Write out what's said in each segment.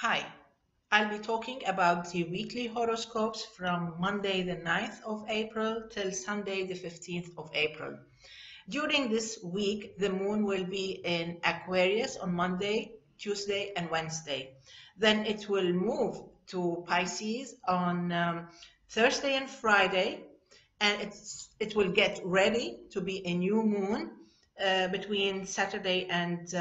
Hi, I'll be talking about the weekly horoscopes from Monday the 9th of April till Sunday the 15th of April. During this week, the moon will be in Aquarius on Monday, Tuesday, and Wednesday. Then it will move to Pisces on Thursday and Friday, and it will get ready to be a new moon between Saturday and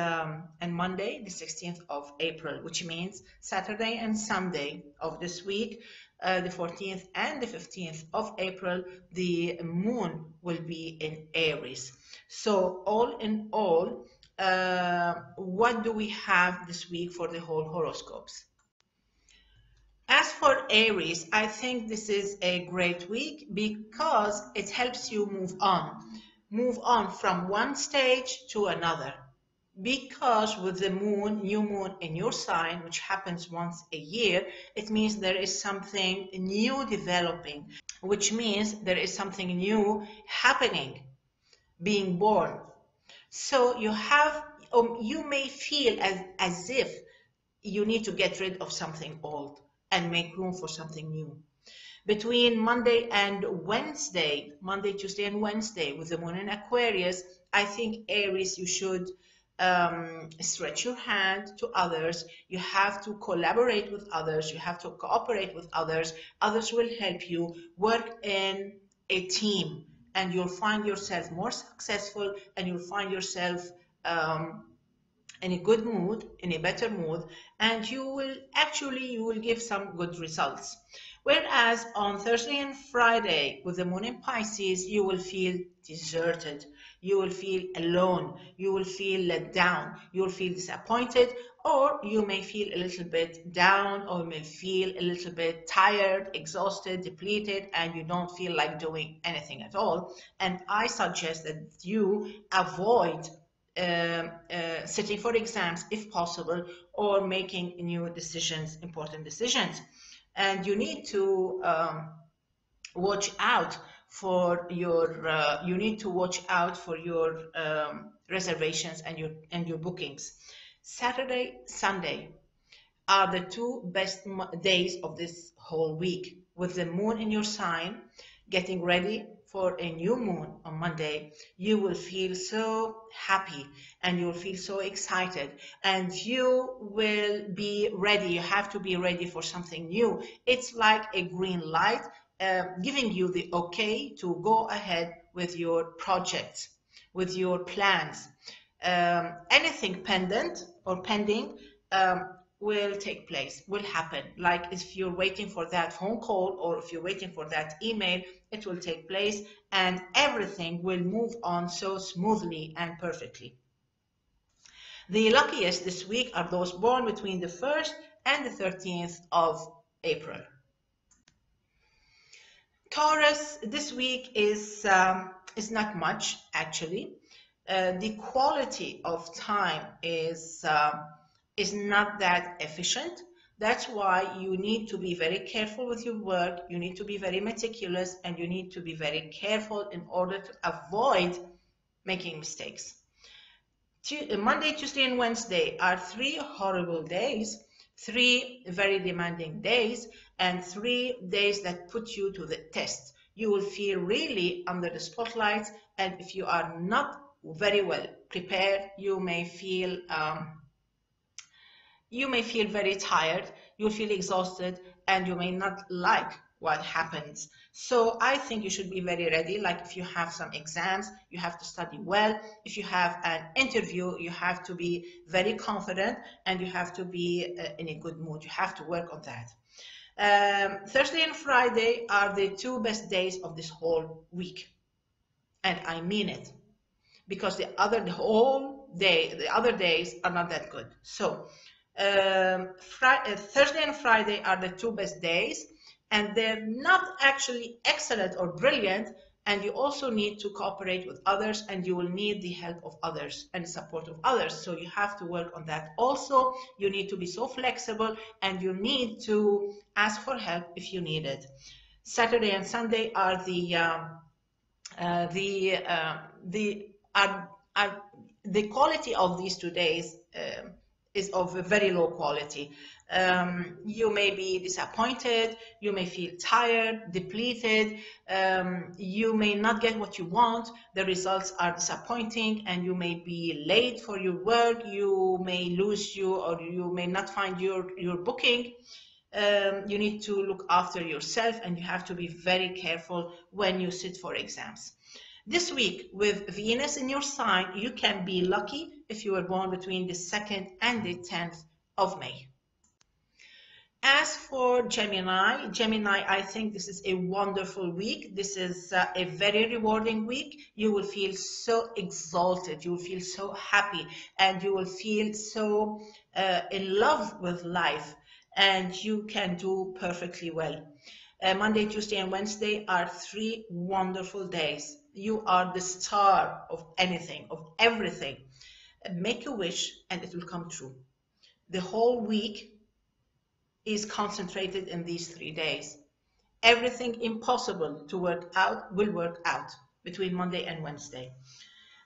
Monday, the 16th of April, which means Saturday and Sunday of this week, the 14th and the 15th of April, the moon will be in Aries. So all in all, what do we have this week for the whole horoscopes? As for Aries, I think this is a great week because it helps you move on from one stage to another. Because with the moon, new moon in your sign, which happens once a year, it means there is something new developing, which means there is something new happening, being born. So you may feel as if you need to get rid of something old and make room for something new. Between Monday and Wednesday, Monday, Tuesday, and Wednesday, with the moon in Aquarius, I think Aries, you should stretch your hand to others. You have to collaborate with others. You have to cooperate with others. Others will help you work in a team, and you'll find yourself more successful, and you'll find yourself in a good mood, in a better mood, and you will give some good results. Whereas on Thursday and Friday with the moon in Pisces, you will feel deserted, you will feel alone, you will feel let down, you will feel disappointed, or you may feel a little bit down, or you may feel a little bit tired, exhausted, depleted, and you don't feel like doing anything at all. And I suggest that you avoid sitting for exams if possible, or making new decisions, important decisions. And you need to watch out for your reservations and your bookings. Saturday, Sunday are the two best days of this whole week, with the moon in your sign getting ready for a new moon on Monday. You will feel so happy and you will feel so excited, and you will be ready. You have to be ready for something new. It's like a green light giving you the okay to go ahead with your projects, with your plans. Anything pending will take place, will happen. Like if you're waiting for that phone call, or if you're waiting for that email, it will take place, and everything will move on so smoothly and perfectly. The luckiest this week are those born between the 1st and the 13th of April. Taurus, this week is not much, actually. The quality of time is not that efficient. That's why you need to be very careful with your work. You need to be very meticulous, and you need to be very careful in order to avoid making mistakes. Monday, Tuesday, and Wednesday are 3 horrible days, 3 very demanding days, and 3 days that put you to the test. You will feel really under the spotlight, and if you are not very well prepared, you may feel very tired, you'll feel exhausted, and you may not like what happens. So I think you should be very ready. Like if you have some exams, you have to study well. If you have an interview, you have to be very confident, and you have to be in a good mood. You have to work on that. Thursday and Friday are the 2 best days of this whole week. And I mean it, because the other days are not that good. So Thursday and Friday are the 2 best days, and they're not actually excellent or brilliant, and you also need to cooperate with others, and you will need the help of others and the support of others. So you have to work on that. Also, you need to be so flexible, and you need to ask for help if you need it. Saturday and Sunday are the quality of these 2 days is of a very low quality. You may be disappointed, you may feel tired, depleted, you may not get what you want, the results are disappointing, and you may be late for your work, you may lose or you may not find your booking. You need to look after yourself, and you have to be very careful when you sit for exams. This week, with Venus in your sign, you can be lucky if you were born between the 2nd and the 10th of May. As for Gemini, I think this is a wonderful week. This is a very rewarding week. You will feel so exalted, you will feel so happy, and you will feel so in love with life, and you can do perfectly well. Monday, Tuesday, and Wednesday are 3 wonderful days. You are the star of anything, of everything. Make a wish and it will come true. The whole week is concentrated in these 3 days. Everything impossible to work out will work out between Monday and Wednesday.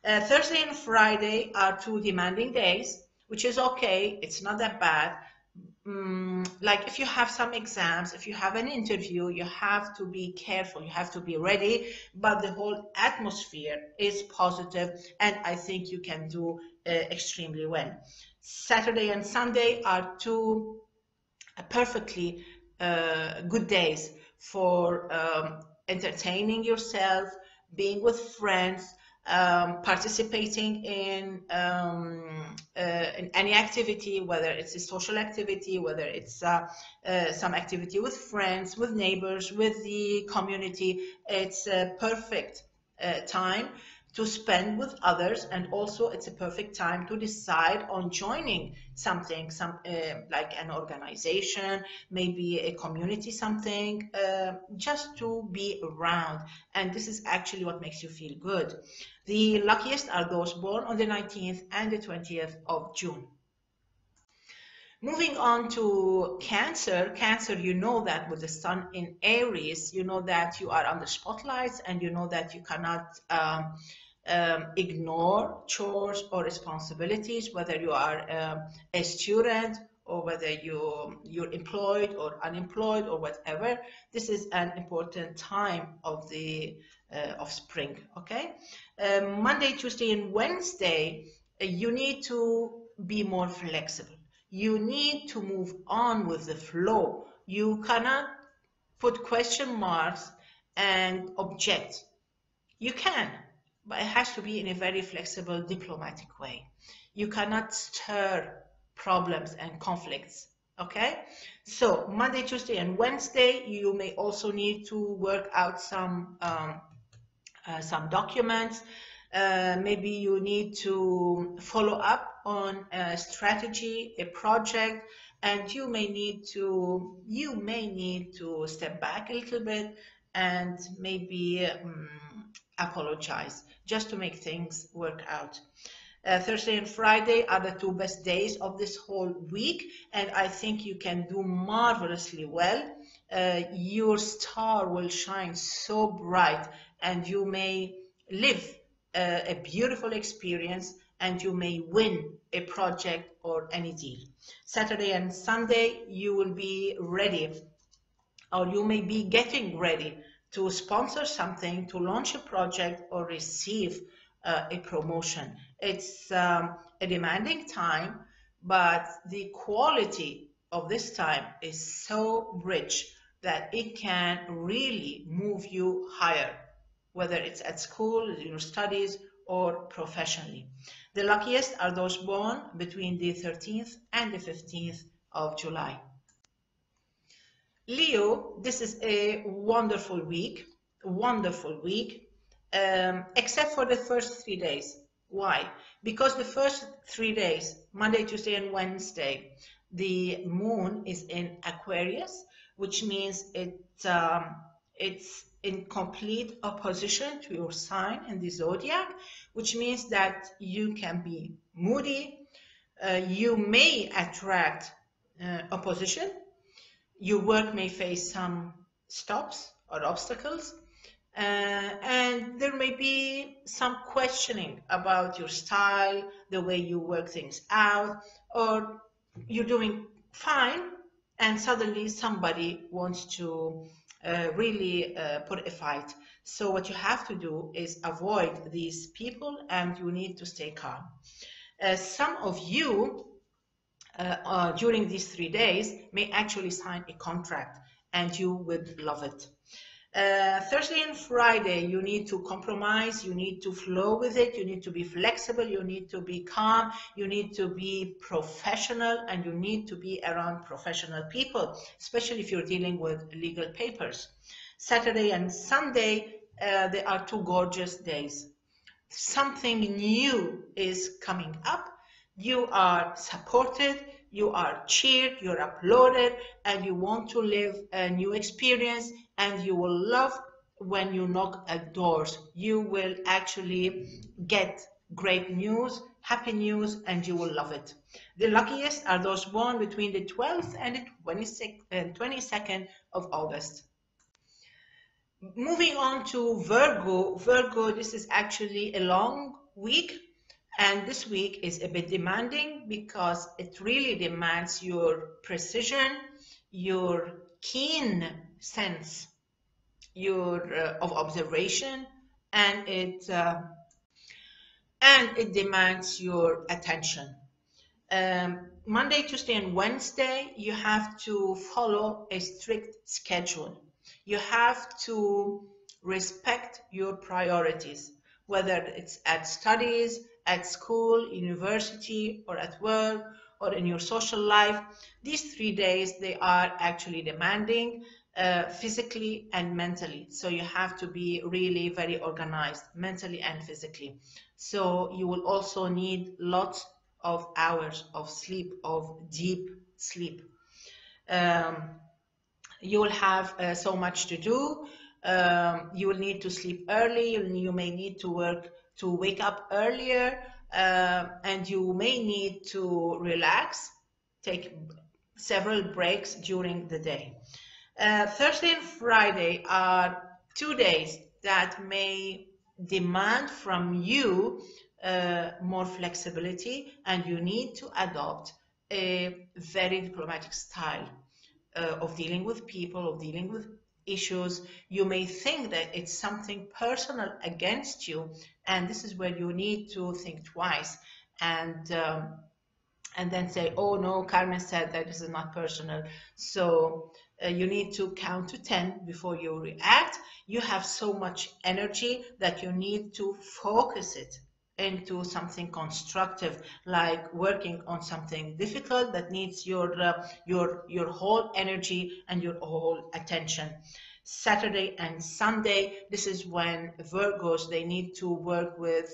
Thursday and Friday are 2 demanding days, which is okay. It's not that bad. Like if you have some exams, if you have an interview, you have to be careful, you have to be ready, but the whole atmosphere is positive, and I think you can do extremely well. Saturday and Sunday are 2 perfectly good days for entertaining yourself, being with friends, participating in any activity, whether it's a social activity, whether it's some activity with friends, with neighbors, with the community. It's a perfect time to spend with others, and also it's a perfect time to decide on joining something, like an organization, maybe a community, something, just to be around. And this is actually what makes you feel good. The luckiest are those born on the 19th and the 20th of June. Moving on to Cancer. Cancer, you know that with the sun in Aries, you know that you are under spotlights, and you know that you cannot ignore chores or responsibilities, whether you are a student or whether you're employed or unemployed or whatever. This is an important time of the of spring. Okay, Monday, Tuesday, and Wednesday, you need to be more flexible. You need to move on with the flow. You cannot put question marks and object. You can, but it has to be in a very flexible, diplomatic way. You cannot stir problems and conflicts. Okay, so Monday, Tuesday, and Wednesday, you may also need to work out some documents. Maybe you need to follow up on a strategy, a project, and you may need to step back a little bit and maybe apologize just to make things work out. Thursday and Friday are the 2 best days of this whole week, and I think you can do marvelously well. Your star will shine so bright, and you may live a beautiful experience, and you may win a project or any deal. Saturday and Sunday, you will be ready, or you may be getting ready to sponsor something, to launch a project, or receive a promotion. It's a demanding time, but the quality of this time is so rich that it can really move you higher, whether it's at school, your studies, or professionally. The luckiest are those born between the 13th and the 15th of July. Leo, this is a wonderful week, except for the first 3 days. Why? Because the first 3 days, Monday, Tuesday, and Wednesday, the moon is in Aquarius, which means it's in complete opposition to your sign in the zodiac, which means that you can be moody, you may attract opposition, your work may face some stops or obstacles, and there may be some questioning about your style, the way you work things out, or you're doing fine and suddenly somebody wants to really put a fight. So what you have to do is avoid these people and you need to stay calm. Some of you during these 3 days may actually sign a contract and you would love it. Thursday and Friday, you need to compromise, you need to flow with it, you need to be flexible, you need to be calm, you need to be professional, and you need to be around professional people, especially if you're dealing with legal papers. Saturday and Sunday, they are 2 gorgeous days. Something new is coming up. You are supported, you are cheered, you're applauded, and you want to live a new experience, and you will love when you knock at doors. You will actually get great news, happy news, and you will love it. The luckiest are those born between the 12th and the 22nd of August. Moving on to Virgo. Virgo, this is actually a long week, and this week is a bit demanding because it really demands your precision, your keen sense, your of observation, and it demands your attention. Monday, Tuesday, and Wednesday, you have to follow a strict schedule. You have to respect your priorities, whether it's at studies, at school, university, or at work, or in your social life. These 3 days, they are actually demanding physically and mentally. So you have to be really very organized mentally and physically. So you will also need lots of hours of sleep, of deep sleep. You will have so much to do. You will need to sleep early. You may need to wake up earlier, and you may need to relax, take several breaks during the day. Thursday and Friday are 2 days that may demand from you more flexibility, and you need to adopt a very diplomatic style of dealing with people, of dealing with issues. You may think that it's something personal against you, and this is where you need to think twice and then say, oh no, Carmen said that this is not personal. So you need to count to 10 before you react. You have so much energy that you need to focus it into something constructive, like working on something difficult that needs your whole energy and your whole attention. Saturday and Sunday, this is when Virgos, they need to work with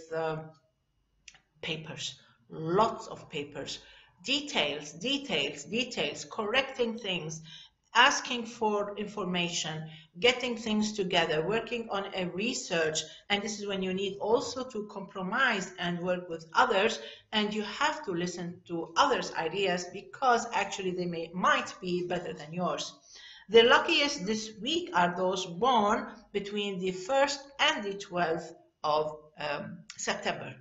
papers, lots of papers, details, correcting things, asking for information, getting things together, working on a research. And this is when you need also to compromise and work with others, and you have to listen to others' ideas because actually they might be better than yours. The luckiest this week are those born between the 1st and the 12th of September.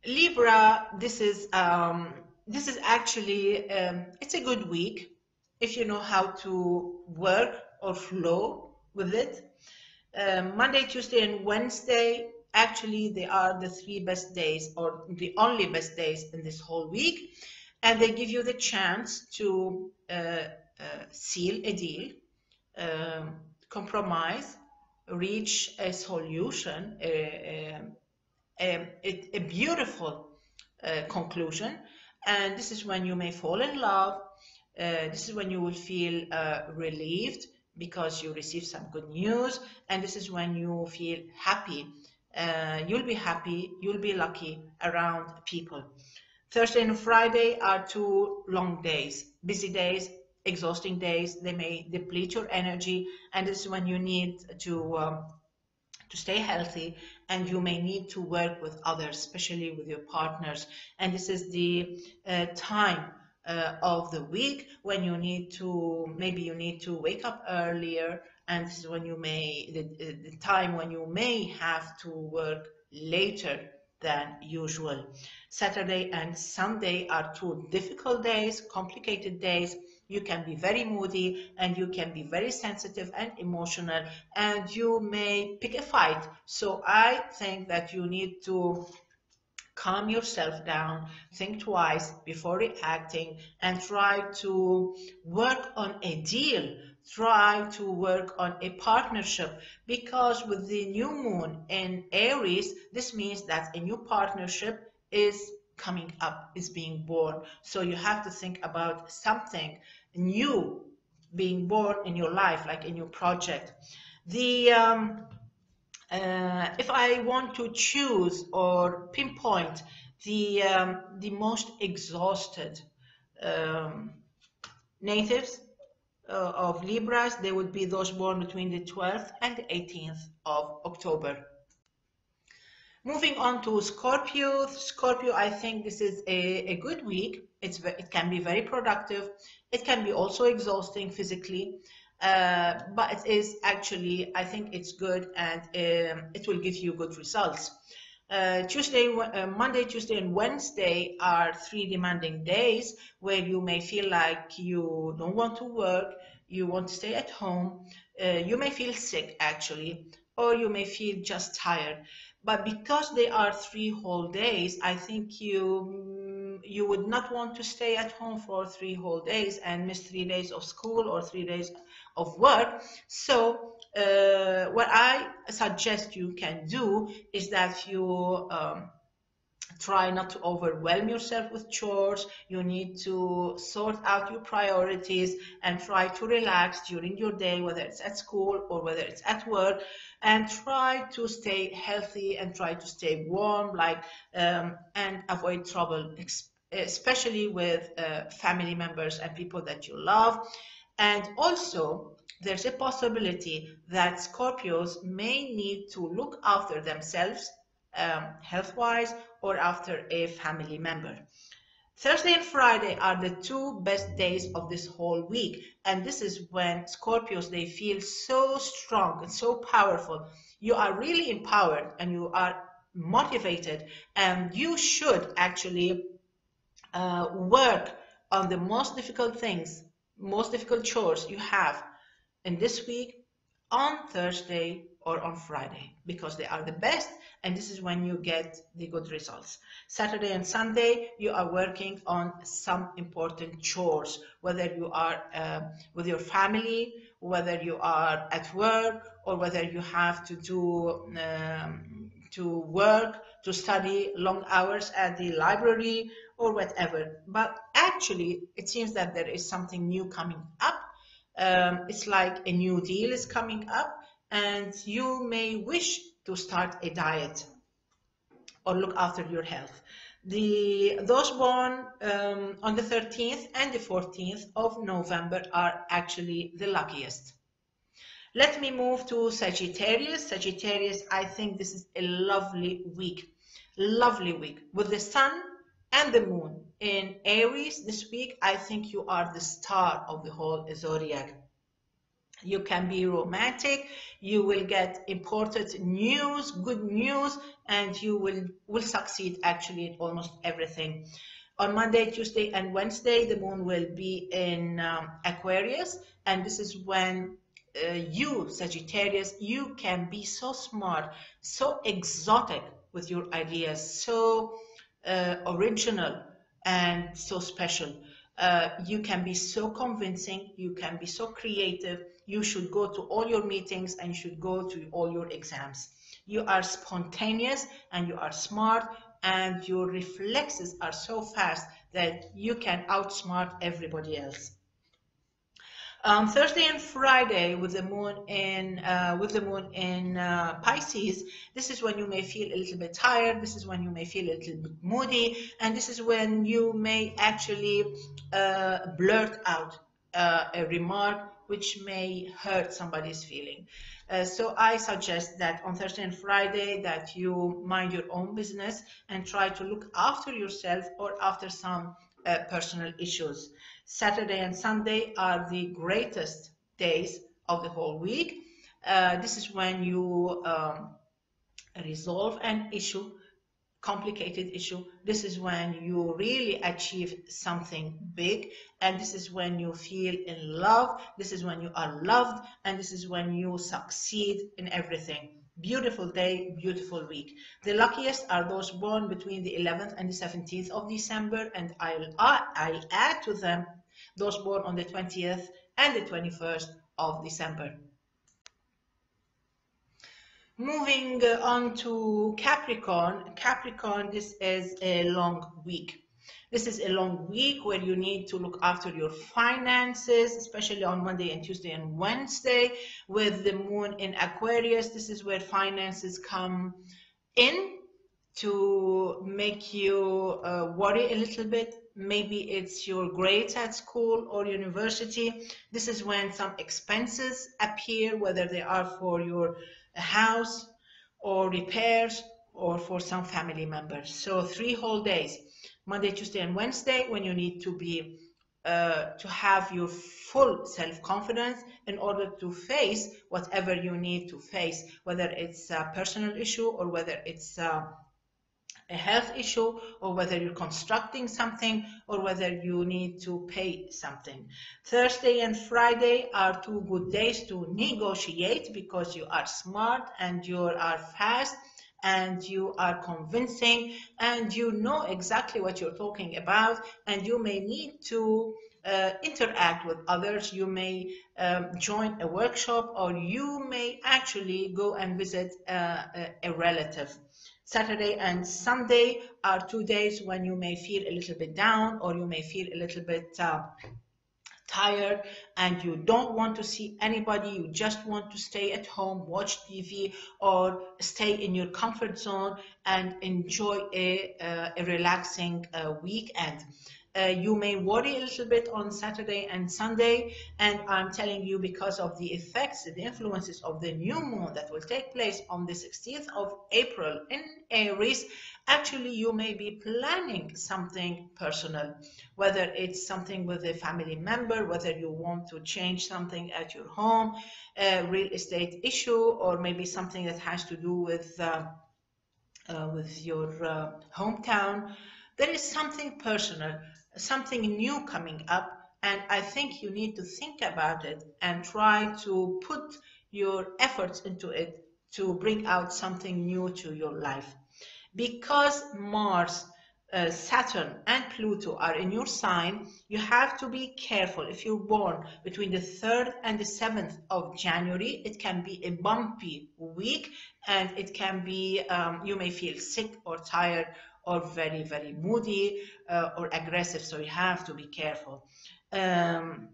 Libra, this is actually, it's a good week if you know how to work or flow with it. Monday, Tuesday, and Wednesday, actually, they are the 3 best days or the only best days in this whole week. And they give you the chance to seal a deal, compromise, reach a solution, a beautiful conclusion. And this is when you may fall in love. This is when you will feel relieved because you receive some good news. And this is when you feel happy. You'll be happy, you'll be lucky around people. Thursday and Friday are 2 long days, busy days, exhausting days. They may deplete your energy, and this is when you need to stay healthy, and you may need to work with others, especially with your partners. And this is the time of the week when you need to, maybe you need to wake up earlier and this is when you may, the time when you may have to work later than usual. Saturday and Sunday are two difficult days, complicated days. You can be very moody and you can be very sensitive and emotional, and you may pick a fight. So I think that you need to calm yourself down, think twice before reacting, and try to work on a deal. Try to work on a partnership, because with the new moon in Aries, this means that a new partnership is coming up, is being born. So you have to think about something new being born in your life, like a new project. If I want to choose or pinpoint the most exhausted natives of Libras, they would be those born between the 12th and the 18th of October. Moving on to Scorpio. Scorpio, I think this is a good week. It can be very productive. It can be also exhausting physically. But it is actually, I think it's good, and it will give you good results. Monday, Tuesday, and Wednesday are 3 demanding days where you may feel like you don't want to work, you want to stay at home, you may feel sick actually, or you may feel just tired. But because they are 3 whole days, I think you would not want to stay at home for 3 whole days and miss 3 days of school or 3 days of work. So what I suggest you can do is that you try not to overwhelm yourself with chores. You need to sort out your priorities and try to relax during your day, whether it's at school or whether it's at work, and try to stay healthy and try to stay warm, and avoid trouble, especially with family members and people that you love. And also, there's a possibility that Scorpios may need to look after themselves health-wise, or after a family member. Thursday and Friday are the 2 best days of this whole week, and this is when Scorpios, they feel so strong and so powerful. You are really empowered and you are motivated, and you should actually work on the most difficult things, most difficult chores you have in this week on Thursday or on Friday, because they are the best, and this is when you get the good results. Saturday and Sunday, you are working on some important chores, whether you are with your family, whether you are at work, or whether you have to do to work, to study long hours at the library or whatever. But actually, it seems that there is something new coming up. It's like a new deal is coming up, and you may wish to start a diet or look after your health. Those born on the 13th and the 14th of November are actually the luckiest. Let me move to Sagittarius. Sagittarius, I think this is a lovely week with the sun and the moon in Aries this week. I think you are the star of the whole zodiac. You can be romantic, you will get important news, good news, and you will succeed actually in almost everything. On Monday, Tuesday, and Wednesday, the moon will be in Aquarius, and this is when you, Sagittarius, you can be so smart, so exotic with your ideas, so original and so special. You can be so convincing, you can be so creative. You should go to all your meetings and you should go to all your exams. You are spontaneous and you are smart, and your reflexes are so fast that you can outsmart everybody else. Thursday and Friday with the moon in Pisces, this is when you may feel a little bit tired. This is when you may feel a little bit moody, and this is when you may actually blurt out a remark which may hurt somebody's feeling. So I suggest that on Thursday and Friday that you mind your own business and try to look after yourself or after some personal issues. Saturday and Sunday are the greatest days of the whole week. This is when you resolve an issue, complicated issue. This is when you really achieve something big, and this is when you feel in love. This is when you are loved, and this is when you succeed in everything. Beautiful day, beautiful week. The luckiest are those born between the 11th and the 17th of December, and I'll add to them those born on the 20th and the 21st of December. Moving on to Capricorn. Capricorn, this is a long week. This is a long week where you need to look after your finances, especially on Monday and Tuesday and Wednesday. With the moon in Aquarius, this is where finances come in to make you worry a little bit. Maybe it's your grades at school or university. This is when some expenses appear, whether they are for your house or repairs or for some family members. So 3 whole days, Monday, Tuesday, and Wednesday, when you need to be to have your full self-confidence in order to face whatever you need to face, whether it's a personal issue or whether it's a health issue, or whether you're constructing something, or whether you need to pay something. Thursday and Friday are 2 good days to negotiate, because you are smart and you are fast and you are convincing and you know exactly what you're talking about, and you may need to interact with others. You may join a workshop, or you may actually go and visit a relative. Saturday and Sunday are 2 days when you may feel a little bit down, or you may feel a little bit tired and you don't want to see anybody. You just want to stay at home, watch TV, or stay in your comfort zone and enjoy a relaxing weekend. You may worry a little bit on Saturday and Sunday, and I'm telling you, because of the effects, the influences of the new moon that will take place on the 16th of April in Aries, actually you may be planning something personal, whether it's something with a family member, whether you want to change something at your home, a real estate issue, or maybe something that has to do with your hometown. There is something personal, something new coming up, and I think you need to think about it and try to put your efforts into it to bring out something new to your life. Because Mars, Saturn, and Pluto are in your sign, you have to be careful. If you're born between the 3rd and the 7th of January, it can be a bumpy week, and it can be, you may feel sick or tired or very, very moody or aggressive, so you have to be careful. The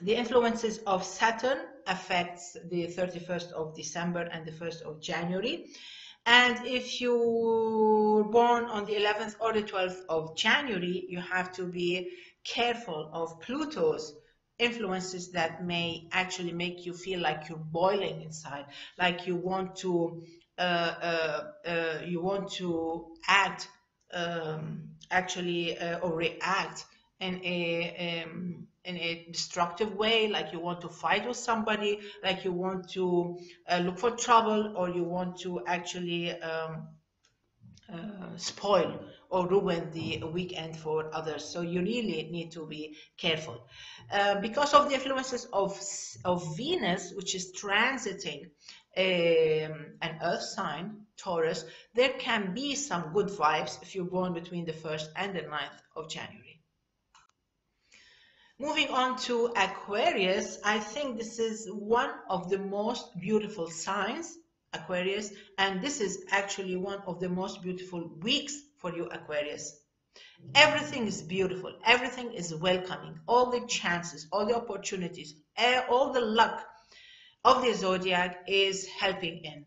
influences of Saturn affects the 31st of December and the 1st of January. And if you're born on the 11th or the 12th of January, you have to be careful of Pluto's influences that may actually make you feel like you're boiling inside, like you want to act or react in a destructive way, like you want to fight with somebody, like you want to look for trouble, or you want to actually spoil or ruin the weekend for others. So you really need to be careful. Because of the influences of Venus, which is transiting an earth sign, Taurus, there can be some good vibes if you're born between the 1st and the 9th of January. Moving on to Aquarius, I think this is one of the most beautiful signs, Aquarius, and this is actually one of the most beautiful weeks for you, Aquarius. Everything is beautiful, everything is welcoming, all the chances, all the opportunities, all the luck of the zodiac is helping in.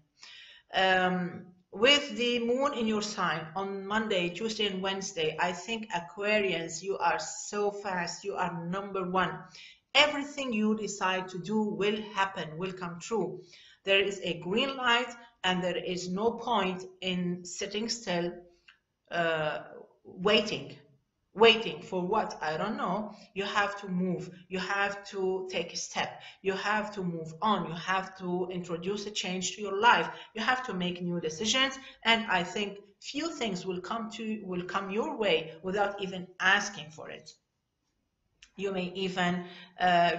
With the moon in your sign on Monday, Tuesday, and Wednesday, I think Aquarians, you are so fast. You are #1. Everything you decide to do will happen, will come true. There is a green light, and there is no point in sitting still, waiting waiting for what? I don't know. You have to move. You have to take a step. You have to move on. You have to introduce a change to your life. You have to make new decisions. And I think few things will come your way without even asking for it. You may even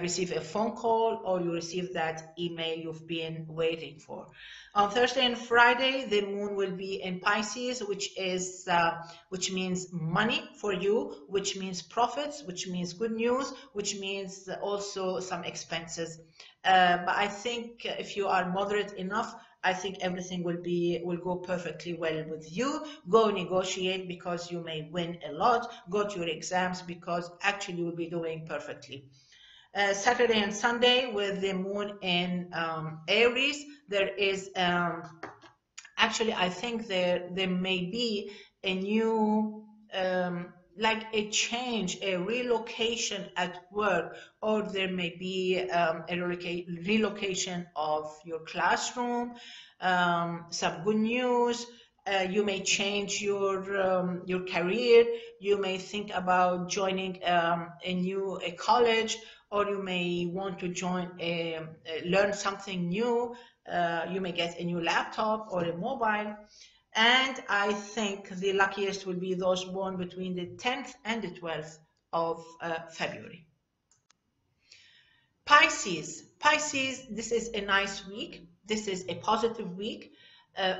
receive a phone call, or you receive that email you've been waiting for. On Thursday and Friday, the moon will be in Pisces, which means money for you, which means profits, which means good news, which means also some expenses. But I think if you are moderate enough, I think everything will go perfectly well with you. Go negotiate because you may win a lot. Go to your exams because actually you will be doing perfectly. Saturday and Sunday with the moon in Aries, there is actually I think there may be a new like a change, a relocation at work, or there may be a relocation of your classroom, some good news. You may change your career. You may think about joining a college, or you may want to learn something new. You may get a new laptop or a mobile. And I think the luckiest will be those born between the 10th and the 12th of February. Pisces, this is a nice week. This is a positive week.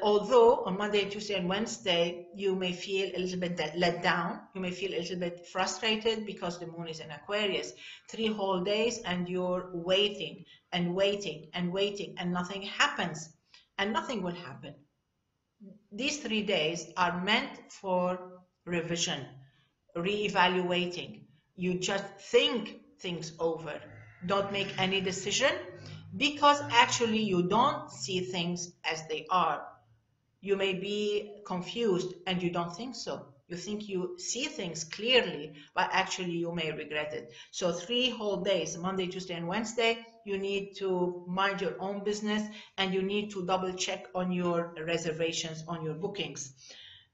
Although on Monday, Tuesday, and Wednesday, you may feel a little bit let down. You may feel a little bit frustrated because the moon is in Aquarius. 3 whole days and you're waiting and waiting and waiting, and nothing happens, and nothing will happen. These 3 days are meant for revision, re-evaluating. You just think things over. Don't make any decision, because actually you don't see things as they are. You may be confused and you don't think so. You think you see things clearly, but actually you may regret it. So 3 whole days, Monday, Tuesday, and Wednesday, you need to mind your own business, and you need to double check on your reservations, on your bookings.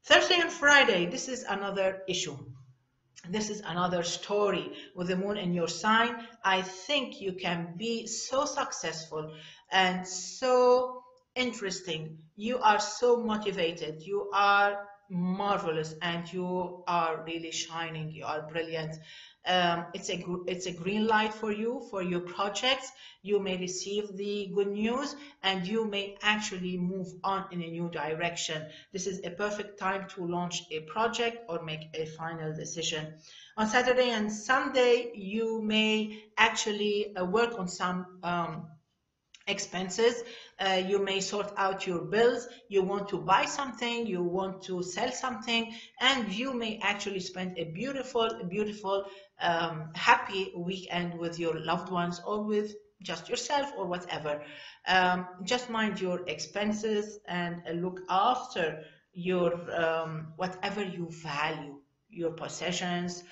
Thursday and Friday, this is another issue. This is another story with the moon in your sign. I think you can be so successful and so interesting. You are so motivated. You are marvelous, and you are really shining. You are brilliant. It's a green light for you, for your projects. You may receive the good news, and you may actually move on in a new direction. This is a perfect time to launch a project or make a final decision. On Saturday and Sunday, you may actually work on some expenses. You may sort out your bills. You want to buy something, you want to sell something, and you may actually spend a beautiful happy weekend with your loved ones, or with just yourself, or whatever. Just mind your expenses and look after your whatever you value, your possessions,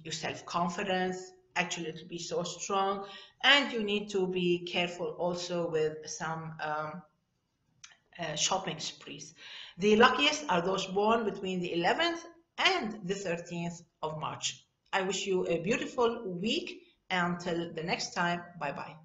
your self-confidence. Actually, to be so strong. And you need to be careful also with some shopping sprees. The luckiest are those born between the 11th and the 13th of March. I wish you a beautiful week. Until the next time, bye-bye.